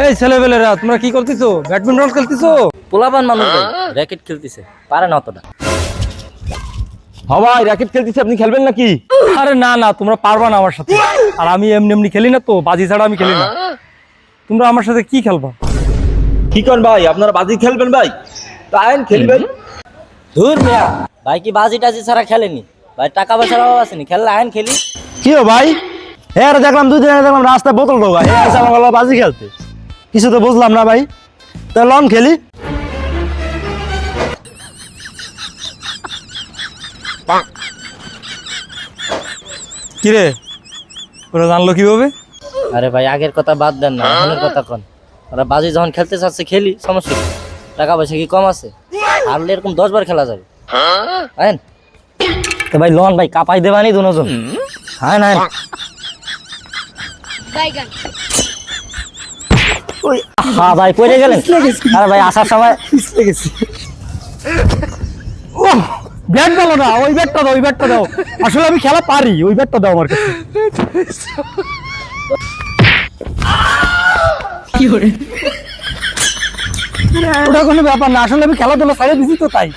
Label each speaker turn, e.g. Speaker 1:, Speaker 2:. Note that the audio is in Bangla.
Speaker 1: এই ছেলেবেলেরা তোমরা কি করতেছো? ব্যাডমিন্টন খেলতেছো?
Speaker 2: পোলাপান মানুষ ভাই র্যাকেট খেলতেছে, পারে না অতটা।
Speaker 3: হ্যাঁ ভাই, র্যাকেট খেলতেছি, আপনি খেলবেন নাকি?
Speaker 1: আরে না না, তোমরা পারবা না আমার সাথে। আর আমি এমনি এমনি খেলি না তো, বাজি ছাড়া আমি খেলি না। তোমরা আমার সাথে কি খেলবা?
Speaker 3: কি করেন ভাই, আপনারা বাজি খেলবেন ভাই? তাই খেলি ভাই।
Speaker 2: ধুর মিয়া, ভাই কি বাজি টাজি ছাড়া খেলেনি? ভাই টাকা পয়সার অভাব আছে নি, খেললে আইন খেলি।
Speaker 4: কি ভাই, হ্যাঁ দেখলাম দুদিন আগে দেখলাম রাস্তায় বোতল ঢোকা, আমার গলা বাজি খেলতে, কিছু তো বুঝলাম না ভাই। তা লন খেলি।
Speaker 1: কিরে, ওরা জানলো কিভাবে?
Speaker 2: আরে ভাই আগের কথা বাদ দেন না, এখনের কথা কোন। ওরা বাজি যখন খেলতে চাচ্ছে খেলি, সমস্যা কি? টাকা পয়সা কি কম আছে? হারলে এরকম 10 বার খেলা যাবে। আইন তো ভাই, লন ভাই, কাপাই দেবানি দুজন। হ্যাঁ না হ্যাঁ ভাই, পড়ে গেলেন। আরে ভাই আসার সময়
Speaker 1: ব্যাট দাও না, ওই ব্যাটটা দাও, ওই ব্যাটটা দাও। আসলে আমি খেলা পারি, ওই ব্যাটটা দাও আমার কাছে। ওটা কোনো ব্যাপার না, আসলে আমি খেলাধুলা ছাড়িয়ে দিছি তো তাই।